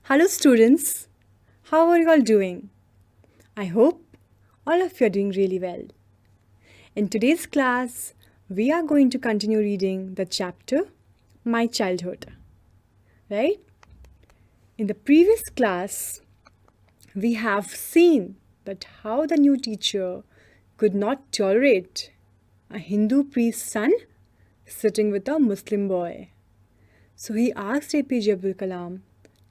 Hello, students. How are you all doing? I hope all of you are doing really well. In today's class, we are going to continue reading the chapter My Childhood. Right? In the previous class, we have seen that how the new teacher could not tolerate a Hindu priest's son sitting with a Muslim boy. So he asked APJ Abdul Kalam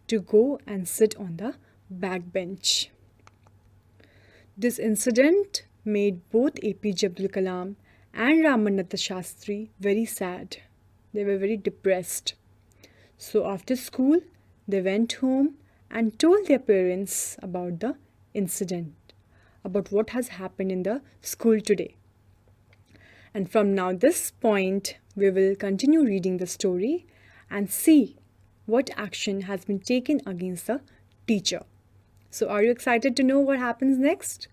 to go and sit on the backbench. This incident made both APJ Abdul Kalam and Ramanatha Shastri very sad. They were very depressed. So after school, they went home and told their parents about the incident, about what has happened in the school today. And from now this point, we will continue reading the story and see what action has been taken against the teacher. So are you excited to know what happens next?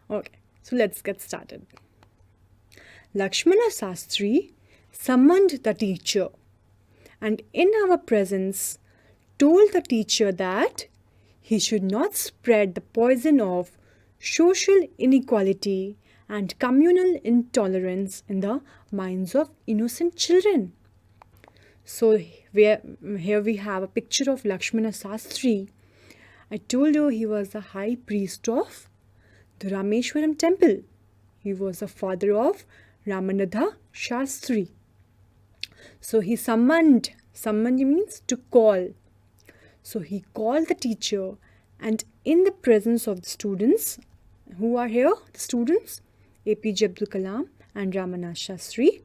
Okay, so let's get started. Lakshmana Sastri summoned the teacher and in our presence told the teacher that he should not spread the poison of social inequality and communal intolerance in the minds of innocent children. So here we have a picture of Lakshmana Sastri. I told you he was the high priest of the Rameshwaram temple. He was the father of Ramanatha Shastri. So he summoned means to call. So he called the teacher and in the presence of the students, who are here, the students, APJ Abdul Kalam and Ramanatha Shastri,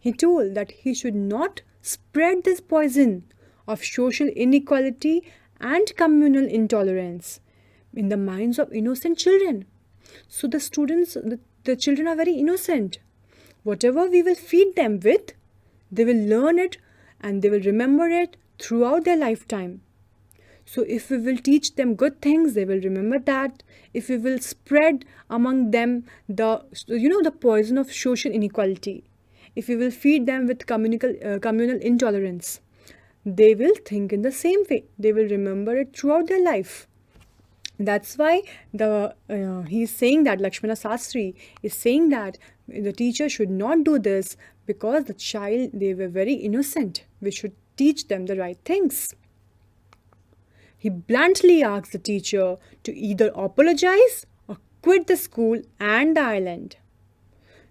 he told that he should not spread this poison of social inequality and communal intolerance in the minds of innocent children. So the students, the children are very innocent. Whatever we will feed them with, they will learn it and they will remember it throughout their lifetime. So if we will teach them good things, they will remember that. If we will spread among them the poison of social inequality, if we will feed them with communal intolerance, they will think in the same way. They will remember it throughout their life. That's why he is saying that Lakshmana Sastri is saying that the teacher should not do this because the child, they were very innocent. We should teach them the right things. He bluntly asked the teacher to either apologize or quit the school and the island.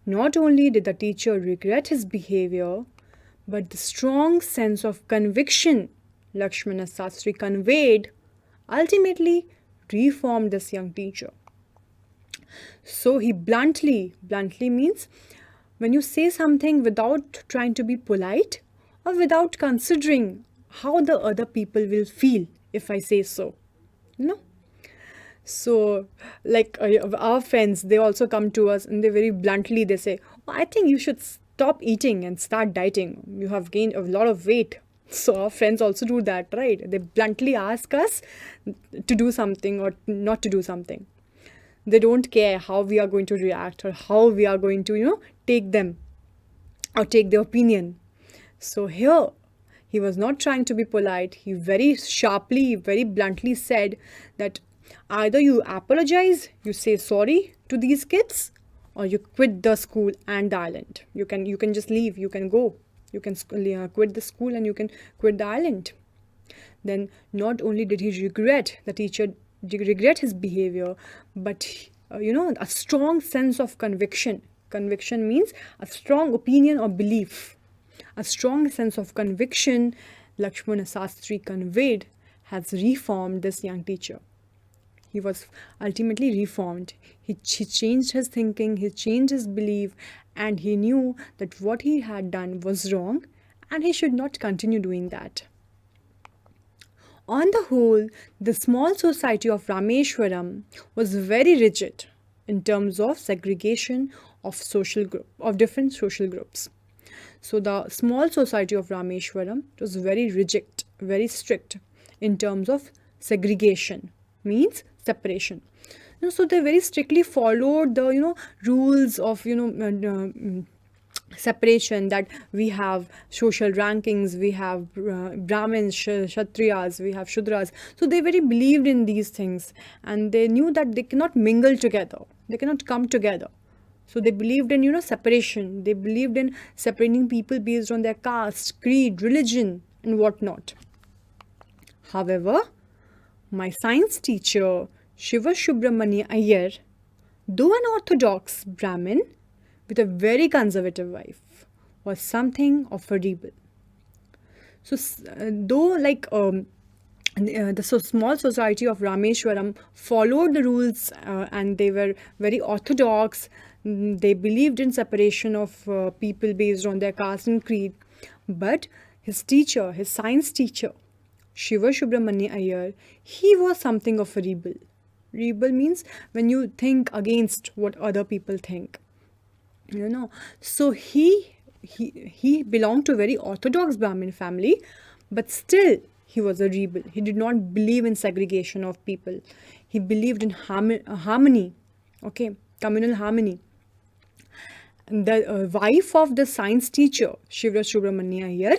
Not only did the teacher regret his behavior, but the strong sense of conviction Lakshmana Sastri conveyed ultimately reformed this young teacher. So he bluntly means when you say something without trying to be polite or without considering how the other people will feel if I say so. So like our friends, they also come to us and they very bluntly they say, oh, I think you should stop eating and start dieting. You have gained a lot of weight. So our friends also do that, right? They bluntly ask us to do something or not to do something. They don't care how we are going to react or how we are going to, take them or take their opinion. So here, he was not trying to be polite. He very sharply, very bluntly said that either you apologize, you say sorry to these kids, or you quit the school and the island. You can just leave, you can go. You can quit the school and you can quit the island. Then not only did he regret, the teacher regret his behavior, but a strong sense of conviction. Conviction means a strong opinion or belief. A strong sense of conviction Lakshmana Sastri conveyed has reformed this young teacher. He was ultimately reformed. He changed his thinking, he changed his belief, and he knew that what he had done was wrong and he should not continue doing that. On the whole, the small society of Rameshwaram was very rigid in terms of segregation of different social groups. So the small society of Rameshwaram was very rigid, very strict in terms of segregation, means separation. So they very strictly followed the rules of separation, that we have social rankings, we have Brahmins, Kshatriyas, we have Shudras. So they very believed in these things, and they knew that they cannot mingle together, they cannot come together. So they believed in, separation. They believed in separating people based on their caste, creed, religion, and whatnot. However, my science teacher, Shiva Subramania Iyer, though an orthodox Brahmin with a very conservative wife, was something of a rebel. So, though the small society of Rameshwaram followed the rules, and they were very orthodox, they believed in separation of people based on their caste and creed. But his teacher, his science teacher, Shiva Subramania Iyer, he was something of a rebel. Rebel means when you think against what other people think. So he belonged to a very orthodox Brahmin family, but still he was a rebel. He did not believe in segregation of people. He believed in harmony, okay, communal harmony. The wife of the science teacher, Shiva Subramania Iyer,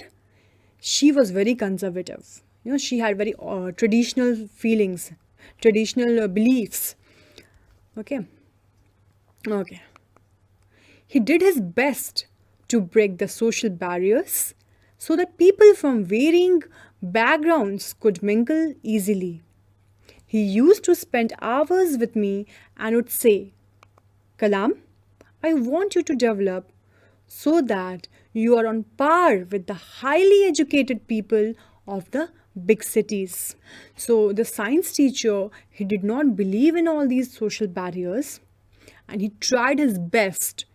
she was very conservative. She had very traditional feelings, traditional beliefs. Okay. He did his best to break the social barriers so that people from varying backgrounds could mingle easily. He used to spend hours with me and would say, Kalam, I want you to develop so that you are on par with the highly educated people of the big cities. So the science teacher, he did not believe in all these social barriers, and he tried his best,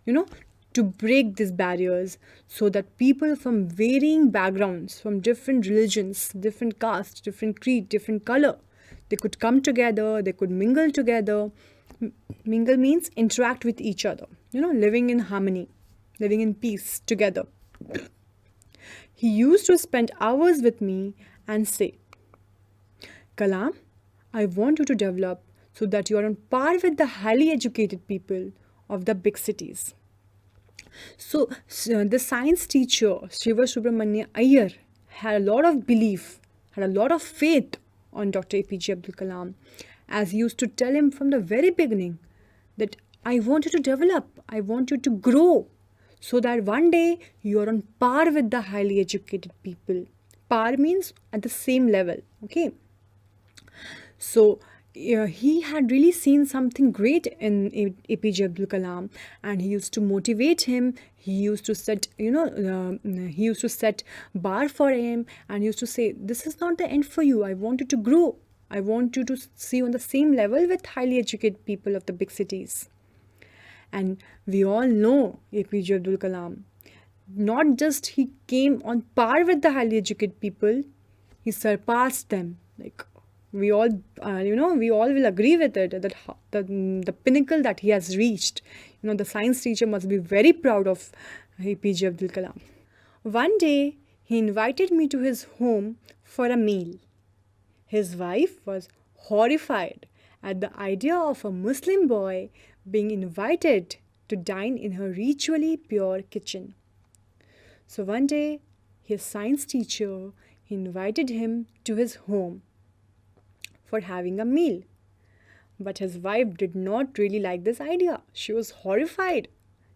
to break these barriers so that people from varying backgrounds, from different religions, different castes, different creed, different color, they could come together, they could mingle together. Mingle means interact with each other, living in harmony, living in peace together. He used to spend hours with me and say, Kalam, I want you to develop so that you are on par with the highly educated people of the big cities. So the science teacher, Shiva Subramania Iyer, had a lot of belief, had a lot of faith on Dr. APJ Abdul Kalam, as he used to tell him from the very beginning that I want you to develop, I want you to grow, so that one day you are on par with the highly educated people. Par means at the same level, okay? So he had really seen something great in APJ Abdul Kalam, and he used to motivate him. He used to set, he used to set bar for him, and he used to say, this is not the end for you. I want you to grow. I want you to see on the same level with highly educated people of the big cities. And we all know APJ Abdul Kalam. Not just he came on par with the highly educated people, he surpassed them. Like we all, we all will agree with it that the pinnacle that he has reached. The science teacher must be very proud of APJ Abdul Kalam. One day, he invited me to his home for a meal. His wife was horrified at the idea of a Muslim boy being invited to dine in her ritually pure kitchen. So one day, his science teacher invited him to his home for having a meal. But his wife did not really like this idea. She was horrified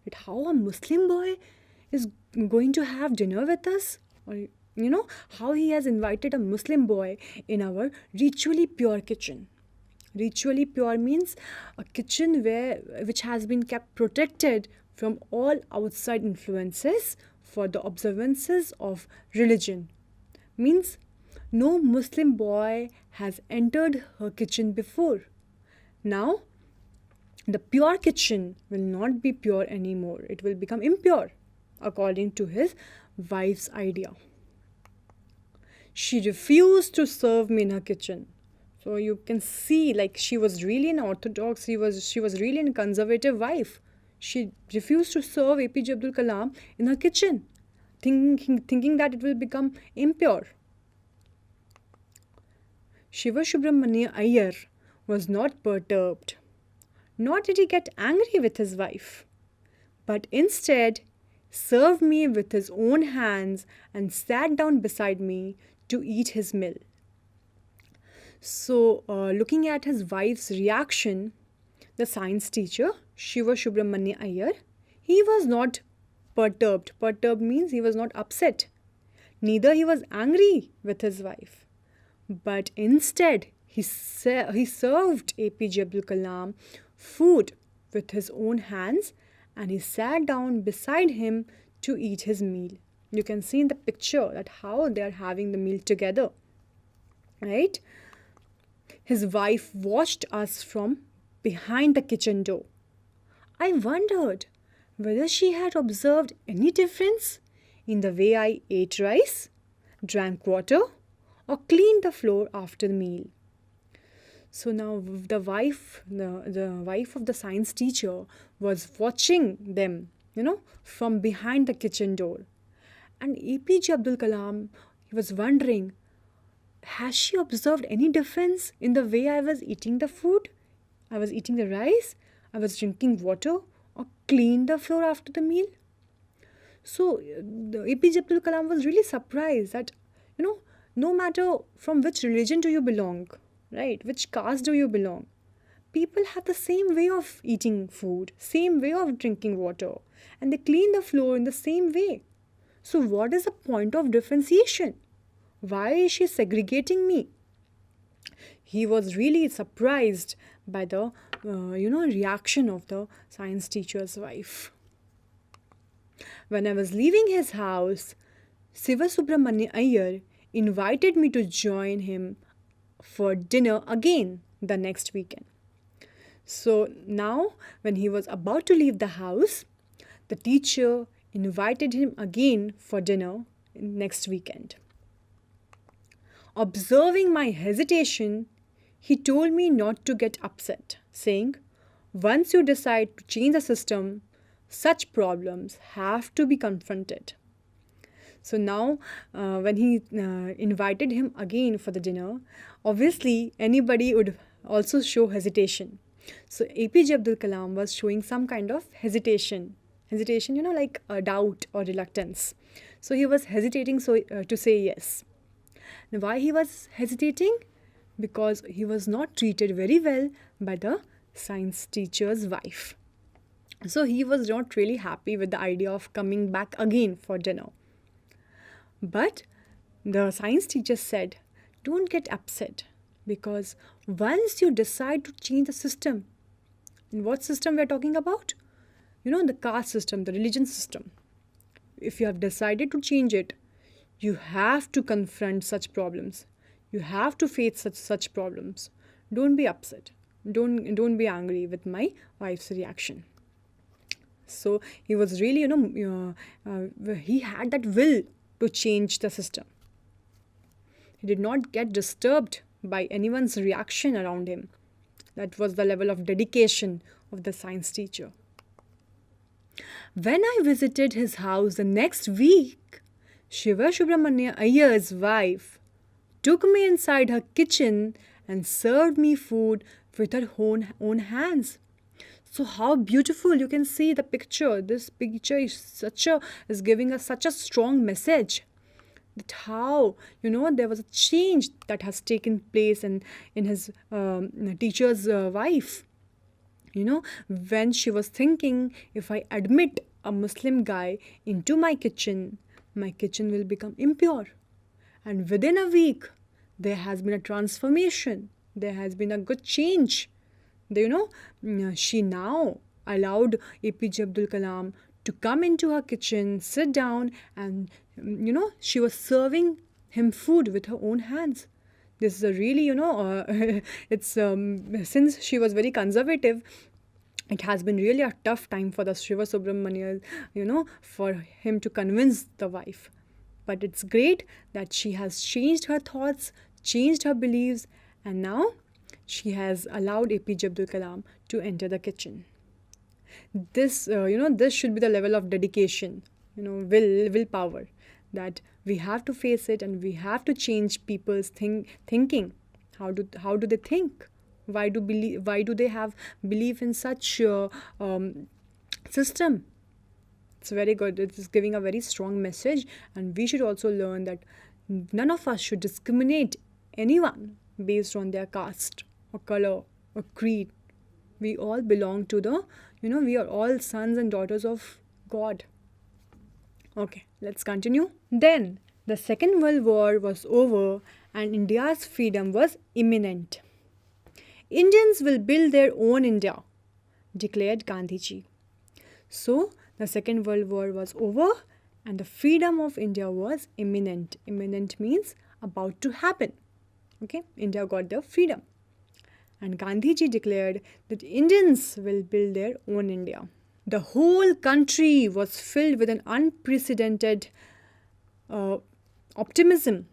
at how a Muslim boy is going to have dinner with us, or how he has invited a Muslim boy in our ritually pure kitchen. Ritually pure means a kitchen which has been kept protected from all outside influences for the observances of religion. Means no Muslim boy has entered her kitchen before. Now, the pure kitchen will not be pure anymore. It will become impure, according to his wife's idea. She refused to serve me in her kitchen. So you can see, like, she was really an orthodox, she was really a conservative wife. She refused to serve APJ Abdul Kalam in her kitchen, thinking that it will become impure. Shiva Subramania Iyer was not perturbed, nor did he get angry with his wife, but instead served me with his own hands, and sat down beside me to eat his meal. So, looking at his wife's reaction, the science teacher, Shiva Subramanya Iyer, he was not perturbed. Perturbed means he was not upset. Neither he was angry with his wife. But instead, he served APJ Abdul Kalam food with his own hands, and he sat down beside him to eat his meal. You can see in the picture that how they are having the meal together. Right? His wife watched us from behind the kitchen door. I wondered whether she had observed any difference in the way I ate rice, drank water, or cleaned the floor after the meal. So now the wife of the science teacher was watching them, from behind the kitchen door. And APJ Abdul Kalam, he was wondering, has she observed any difference in the way I was eating the food? I was eating the rice, I was drinking water, or cleaned the floor after the meal? So the APJ Abdul Kalam was really surprised that, no matter from which religion do you belong, right? Which caste do you belong? People have the same way of eating food, same way of drinking water, and they clean the floor in the same way. So what is the point of differentiation? Why is she segregating me? He was really surprised by the, reaction of the science teacher's wife. When I was leaving his house, Siva Subramanya Iyer invited me to join him for dinner again the next weekend. So now, when he was about to leave the house, the teacher invited him again for dinner next weekend. Observing my hesitation, he told me not to get upset, saying, once you decide to change the system, such problems have to be confronted. So now, when he invited him again for the dinner, obviously anybody would also show hesitation. So APJ Abdul Kalam was showing some kind of hesitation, like a doubt or reluctance. So he was hesitating to say yes. Now, why he was hesitating? Because he was not treated very well by the science teacher's wife. So he was not really happy with the idea of coming back again for dinner. But the science teacher said, don't get upset, because once you decide to change the system, and what system we are talking about? The caste system, the religion system. If you have decided to change it, you have to confront such problems. You have to face such problems. Don't be upset. Don't be angry with my wife's reaction. So he was really, he had that will to change the system. He did not get disturbed by anyone's reaction around him. That was the level of dedication of the science teacher. When I visited his house the next week, Shiva Subramanya Iyer's wife took me inside her kitchen and served me food with her own hands. So how beautiful, you can see the picture. This picture is giving us such a strong message that how, there was a change that has taken place in his teacher's wife. When she was thinking, if I admit a Muslim guy into my kitchen will become impure. And within a week, there has been a transformation. There has been a good change. She now allowed APJ Abdul Kalam to come into her kitchen, sit down, and, she was serving him food with her own hands. This is a really, it's since she was very conservative, it has been really a tough time for the Shiva Subramanya, for him to convince the wife. But it's great that she has changed her thoughts, changed her beliefs, and now she has allowed APJ Abdul Kalam to enter the kitchen. This, this should be the level of dedication, willpower, that we have to face it and we have to change people's thinking. How do they think? Why do they have belief in such system? It's very good. It is giving a very strong message, and we should also learn that none of us should discriminate anyone based on their caste or color or creed. We all belong to we are all sons and daughters of God. Okay, let's continue. Then, the Second World War was over and India's freedom was imminent. Indians will build their own India, declared Gandhiji. So, the Second World War was over and the freedom of India was imminent. Imminent means about to happen. Okay, India got their freedom. And Gandhiji declared that Indians will build their own India. The whole country was filled with an unprecedented optimism.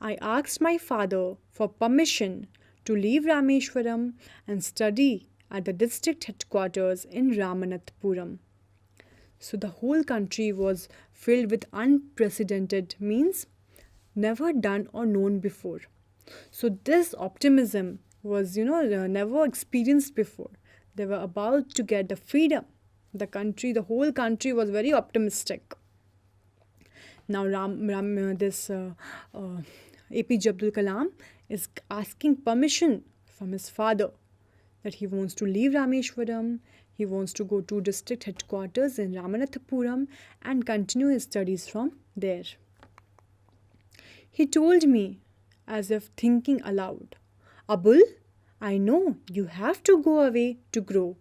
I asked my father for permission to leave Rameshwaram and study at the district headquarters in Ramanathapuram. So the whole country was filled with unprecedented, means never done or known before. So this optimism was, never experienced before. They were about to get the freedom. The whole country was very optimistic. Now APJ Abdul Kalam is asking permission from his father that he wants to leave Rameshwaram, he wants to go to district headquarters in Ramanathapuram and continue his studies from there. He told me, as if thinking aloud, Abul, I know you have to go away to grow.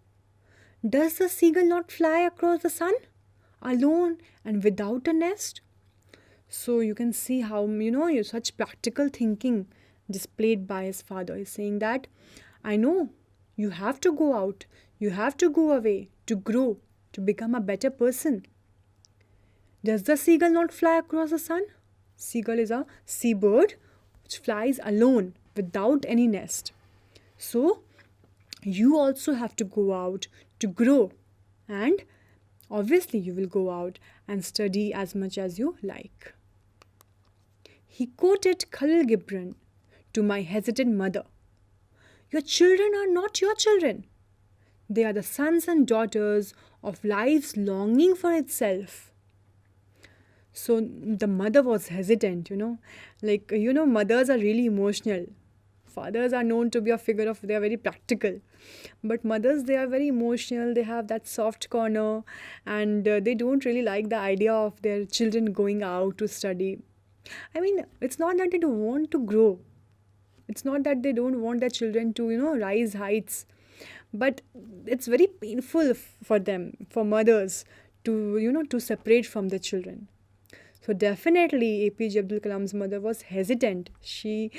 Does the seagull not fly across the sun, alone and without a nest? So you can see how, such practical thinking displayed by his father. He's saying that, I know you have to go out, you have to go away to grow, to become a better person. Does the seagull not fly across the sun? Seagull is a seabird which flies alone without any nest. So you also have to go out to grow, and obviously you will go out and study as much as you like. He quoted Khalil Gibran to my hesitant mother. Your children are not your children. They are the sons and daughters of life's longing for itself. So the mother was hesitant, mothers are really emotional. Fathers are known to be they are very practical. But mothers, they are very emotional, they have that soft corner, and they don't really like the idea of their children going out to study. I mean, it's not that they don't want to grow. It's not that they don't want their children to, rise heights. But it's very painful for them, for mothers, to separate from their children. So definitely APJ Abdul Kalam's mother was hesitant. She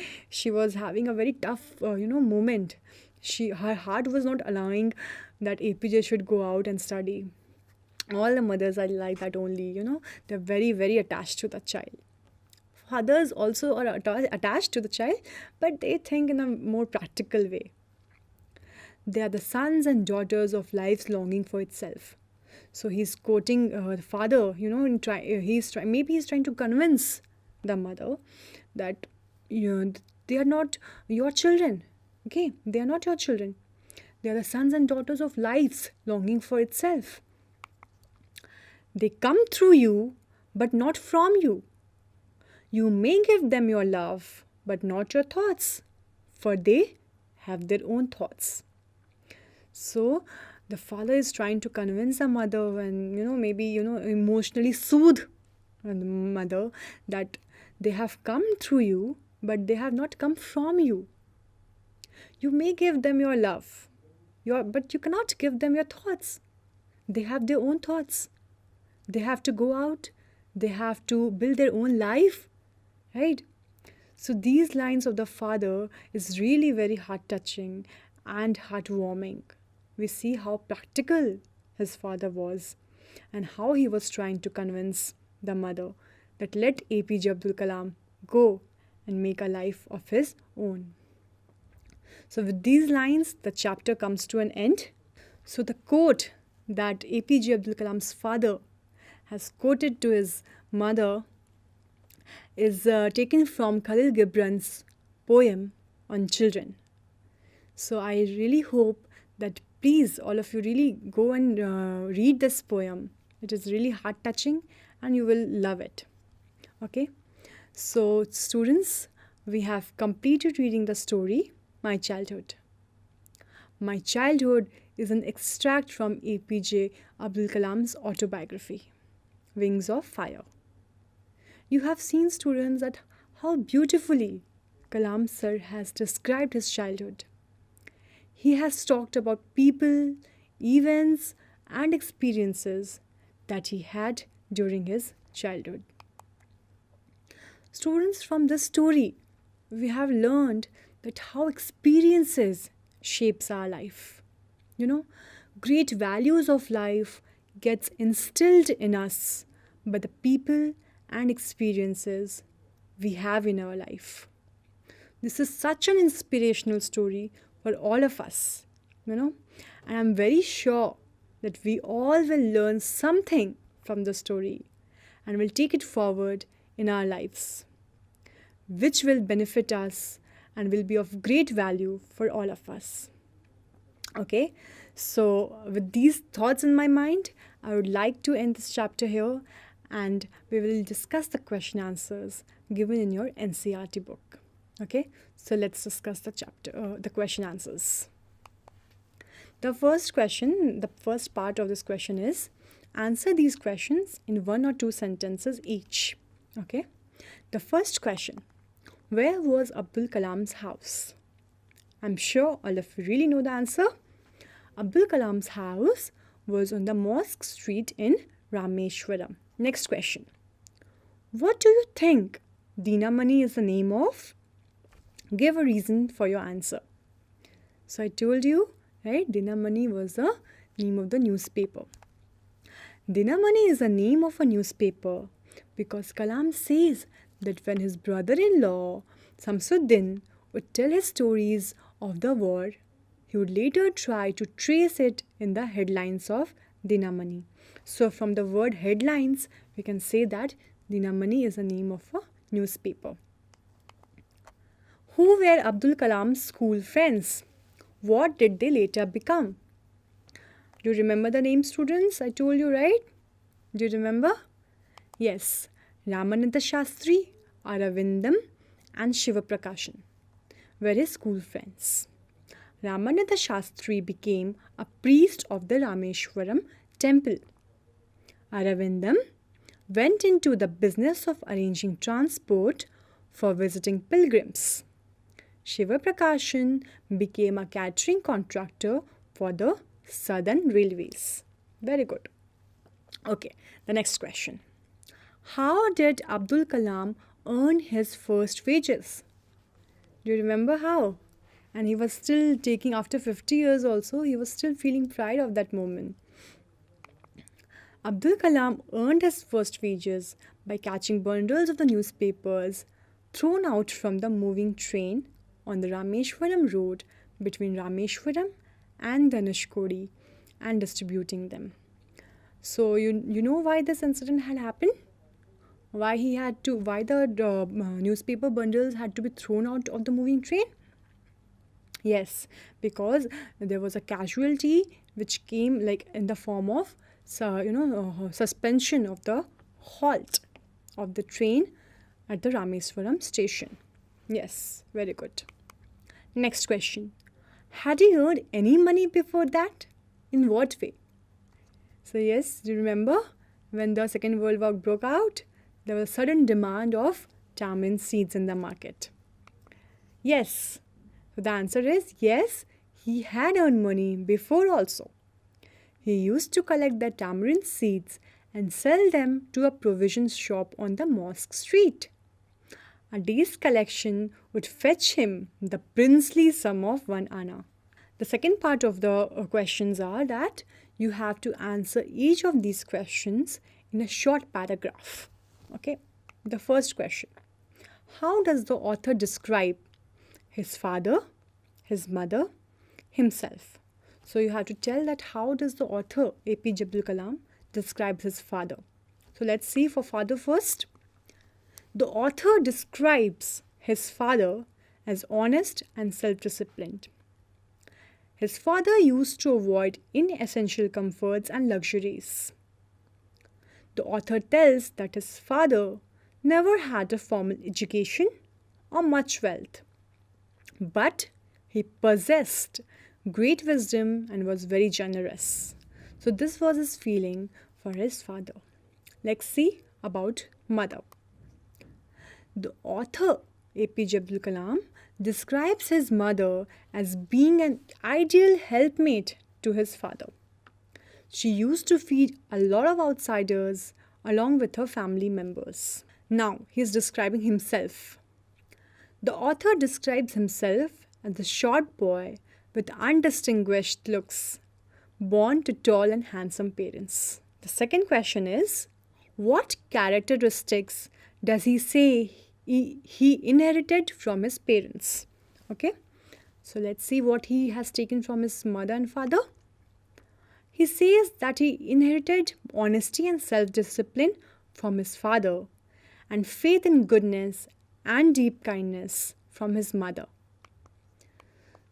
was having a very tough, moment. Her heart was not allowing that APJ should go out and study. All the mothers are like that only, they're very, very attached to the child. Fathers also are attached to the child, but they think in a more practical way. They are the sons and daughters of life's longing for itself. So he's quoting the father, maybe he's trying to convince the mother that they are not your children. Okay, they are not your children. They are the sons and daughters of life's longing for itself. They come through you, but not from you. You may give them your love, but not your thoughts, for they have their own thoughts. So the father is trying to convince the mother and, emotionally soothe the mother that they have come through you, but they have not come from you. You may give them your love, but you cannot give them your thoughts. They have their own thoughts. They have to go out. They have to build their own life, right? So these lines of the father is really very heart-touching and heartwarming. We see how practical his father was and how he was trying to convince the mother that let APJ Abdul Kalam go and make a life of his own. So with these lines, the chapter comes to an end. So the quote that APJ Abdul Kalam's father has quoted to his mother is taken from Khalil Gibran's poem on children. So I really hope that please all of you really go and read this poem It is really heart touching and you will love it. Okay, so students, we have completed reading the story My Childhood. My Childhood is an extract from APJ Abdul Kalam's autobiography, Wings of Fire. You have seen, students, that how beautifully Kalam sir has described his childhood. He has talked about people, events, and experiences that he had during his childhood. Students, from this story, we have learned that how experiences shapes our life. You know, great values of life gets instilled in us by the people and experiences we have in our life. This is such an inspirational story for all of us, and I'm very sure that we all will learn something from the story and will take it forward in our lives, which will benefit us and will be of great value for all of us. Okay, so with these thoughts in my mind, I would like to end this chapter here and we will discuss the question answers given in your NCERT book. Okay, so let's discuss the question answers. The first part of this question is answer these questions in 1 or 2 sentences each. Okay, the first question: where was Abdul Kalam's house? I'm sure all of you really know the answer. Abdul Kalam's house was on the Mosque Street in Rameshwaram. Next question: what do you think Dinamani is the name of? Give a reason for your answer. So I told you, right, Dinamani was the name of the newspaper. Dinamani is the name of a newspaper because Kalam says that when his brother-in-law Samsuddin would tell his stories of the war, he would later try to trace it in the headlines of Dinamani. So from the word headlines, we can say that Dinamani is the name of a newspaper. Who were Abdul Kalam's school friends? What did they later become? Do you remember the name, students? I told you, right? Do you remember? Yes, Ramananda Shastri, Aravindam and Shiva Prakashan were his school friends. Ramananda Shastri became a priest of the Rameshwaram temple. Aravindam went into the business of arranging transport for visiting pilgrims. Shiva Prakashan became a catering contractor for the Southern Railways. Very good. Okay, the next question. How did Abdul Kalam earn his first wages? Do you remember how? And he was still taking, after 50 years also, he was still feeling pride of that moment. Abdul Kalam earned his first wages by catching bundles of the newspapers thrown out from the moving train on the Rameshwaram road between Rameshwaram and Dhanushkodi and distributing them. So you know why this incident had happened? Why the newspaper bundles had to be thrown out of the moving train? Yes, because there was a casualty which came like in the form of suspension of the halt of the train at the Rameswaram station. Yes, very good. Next question. Had he earned any money before that? In what way? So yes, do you remember when the Second World War broke out? There was a sudden demand of tamarind seeds in the market. Yes. So the answer is yes, he had earned money before also. He used to collect the tamarind seeds and sell them to a provision shop on the Mosque Street. A day's collection would fetch him the princely sum of 1 anna. The second part of the questions are that you have to answer each of these questions in a short paragraph. Okay, the first question. How does the author describe his father, his mother, himself? So you have to tell that how does the author APJ Abdul Kalam describe his father. So let's see for father first. The author describes his father as honest and self-disciplined. His father used to avoid inessential comforts and luxuries. The author tells that his father never had a formal education or much wealth, but he possessed great wisdom and was very generous. So, this was his feeling for his father. Let's see about mother. The author APJ Abdul Kalam describes his mother as being an ideal helpmate to his father. She used to feed a lot of outsiders along with her family members. Now he is describing himself. The author describes himself as a short boy with undistinguished looks, born to tall and handsome parents. The second question is, what characteristics does he say he inherited from his parents? Okay, so let's see what he has taken from his mother and father. He says that he inherited honesty and self-discipline from his father and faith in goodness and deep kindness from his mother.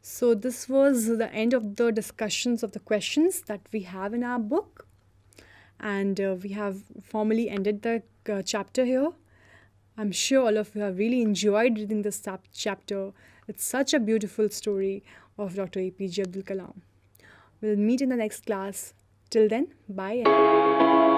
So this was the end of the discussions of the questions that we have in our book, and we have formally ended the chapter here. I'm sure all of you have really enjoyed reading this chapter. It's such a beautiful story of Dr. APJ Abdul Kalam. We'll meet in the next class. Till then, bye.